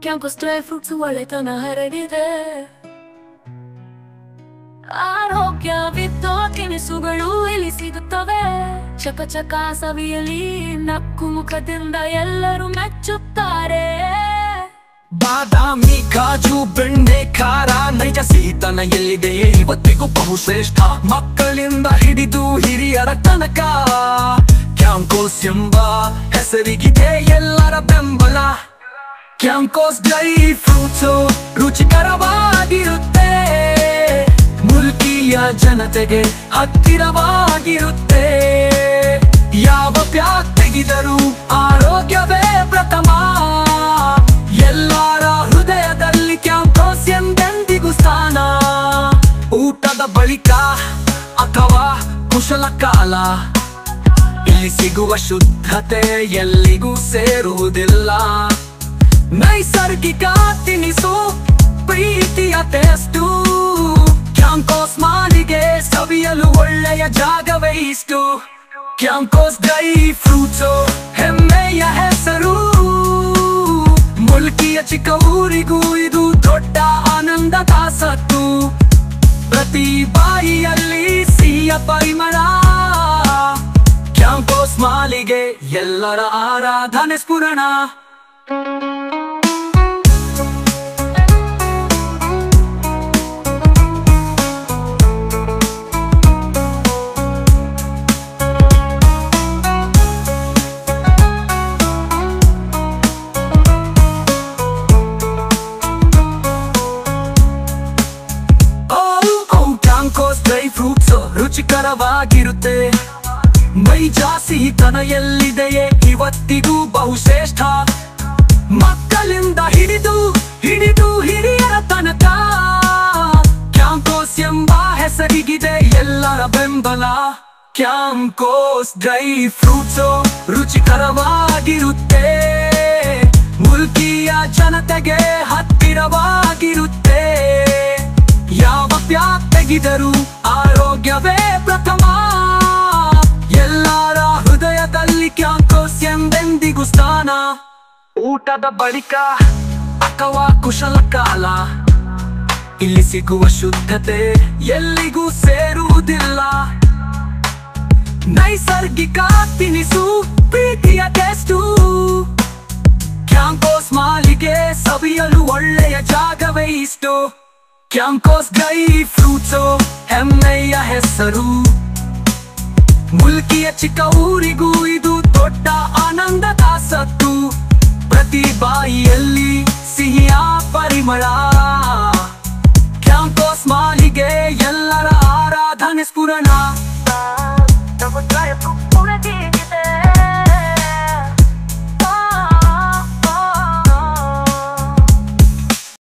Campus dry fruits ಒಳ್ಳೆತನ ಹರಡಿದೆ. ಆರೋಗ್ಯವಿದ್ದೋ ತಿನಿಸುಗಳು ಇಲ್ಲಿ ಸಿಗುತ್ತವೆ. ಚಕ ಚಕ ಸವಿಯಲಿ ನಕ್ಕು ಮುಖದಿಂದ ಎಲ್ಲರೂ ಮೆಚ್ಚುತ್ತಾರೆ. ಬಾದಾಮಿ ಕಾಜು ಬೆಣ್ಣೆ ಖಾರ ನೈಜ ಸಿಹಿತನ ಎಲ್ಲಿದೆ ಇವತ್ತಿಗೂ ಬಹುಶ್ರೇಷ್ಠ. ಮಕ್ಕಳಿಂದ ಹಿಡಿದು ಹಿರಿಯರ ತನಕ ಕ್ಯಾಂಕೋಸ್ ಎಂಬ ಹೆಸರಿಗಿದೆ ಎಲ್ಲರ ಬೆಂಬಲ. ಕ್ಯಾಂಕೋಸ್ ಡ್ರೈ ಫ್ರೂಟ್ಸ್ ರುಚಿಕರವಾಗಿರುತ್ತೆ, ಮುಲ್ಕಿಯ ಜನತೆಗೆ ಹತ್ತಿರವಾಗಿರುತ್ತೆ. ಯಾವ ಪ್ಯಾಕ್ ತೆಗೆದರೂ ಆರೋಗ್ಯವೇ ಪ್ರಥಮ. ಎಲ್ಲರ ಹೃದಯದಲ್ಲಿ ಕ್ಯಾಂಪಸ್ ಎಂದೆಂದಿಗೂ ಸ್ಥಾನ. ಊಟದ ಬಳಿಕ ಅಥವಾ ಕುಶಲ ಕಾಲ ಇಲ್ಲಿ ಸಿಗುವ ಶುದ್ಧತೆ ಎಲ್ಲಿಗೂ ಸೇರುವುದಿಲ್ಲ. ನೈಸರ್ಗಿಕ ತಿನಿಸು ಪ್ರೀತಿಯ ಟೇಸ್ಟು. ಕ್ಯಾಂಕೋಸ್ ಮಾಲಿಗೆ ಸವಿಯಲು ಒಳ್ಳೆಯ ಜಾಗವೇ ಇಷ್ಟು. ಕ್ಯಾಂಕೋಸ್ ಡ್ರೈ ಫ್ರೂಟ್ಸ್ ಹೆಮ್ಮೆಯ ಹೆಸರು. ಮುಲ್ಕಿಯ ಚಿಕ್ಕ ಊರಿಗೂ ಇದು ದೊಡ್ಡ ಆನಂದದ ಸತ್ತು. ಪ್ರತಿ ಬಾಯಿಯಲ್ಲಿ ಸಿಹಿಯ ಪರಿಮಳ. ಕ್ಯಾಂಕೋಸ್ ಮಾಲಿಗೆ ಎಲ್ಲರ ಆರಾಧನೆ ಸ್ಫುರಣ. ಕ್ಯಾಂಕೋಸ್ ಡ್ರೈ ಫ್ರೂಟ್ಸ್ ರುಚಿಕರವಾಗಿರುತ್ತೆ. ನೈಜ ಸಿಹಿತನ ಎಲ್ಲಿದೆಯೇ ಇವತ್ತಿಗೂ ಬಹುಶ್ರೇಷ್ಠ. ಮಕ್ಕಳಿಂದ ಹಿಡಿದು ಹಿರಿಯರ ತನಕ ಕ್ಯಾಂಕೋಸ್ ಎಂಬ ಹೆಸರಿಗಿದೆ ಎಲ್ಲರ ಬೆಂಬಲ. ಕ್ಯಾಂಕೋಸ್ ಡ್ರೈ ಫ್ರೂಟ್ಸ್ ರುಚಿಕರವಾಗಿರುತ್ತೆ, ಮುಲ್ಕಿಯ ಜನತೆಗೆ ಹತ್ತಿರವಾಗಿರುತ್ತೆ. ಯಾವ ಪ್ಯಾಕ್ ತೆಗೆದರೂ ಆರೋಗ್ಯವೇ ಪ್ರಥಮ. ಎಲ್ಲರ ಹೃದಯದಲ್ಲಿ ಕ್ಯಾಂಕೋಸ್ ಎಂದೆಂದಿಗೂ ಸ್ಥಾನ. ಊಟದ ಬಳಿಕ ಅಥವಾ ಕುಶಲ ಕಾಲ ಇಲ್ಲಿ ಸಿಗುವ ಶುದ್ಧತೆ ಎಲ್ಲಿಗೂ ಸೇರುವುದಿಲ್ಲ. ನೈಸರ್ಗಿಕ ತಿನಿಸು ಪ್ರೀತಿಯ ಟೇಸ್ಟು. ಕ್ಯಾಂಕೋಸ್ ಮಾಲಿಗೆ ಸವಿಯಲು ಒಳ್ಳೆಯ ಜಾಗವೇ ಇಷ್ಟು. ಕ್ಯಾಂಕೋಸ್ ಡ್ರೈ ಫ್ರೂಟ್ಸ್ ಹೆಮ್ಮೆಯ ಹೆಸರು. ಮುಲ್ಕಿಯ ಚಿಕ್ಕ ಊರಿಗೂ ಇದು ದೊಡ್ಡ ಆನಂದದ ಸತ್ತು. ಪ್ರತಿ ಬಾಯಿಯಲ್ಲಿ ಸಿಹಿಯ ಪರಿಮಳ. ಕ್ಯಾಂಕೋಸ್ ಮಾಲಿಗೆ ಎಲ್ಲರ ಆರಾಧನೆ ಸ್ಫುರಣ.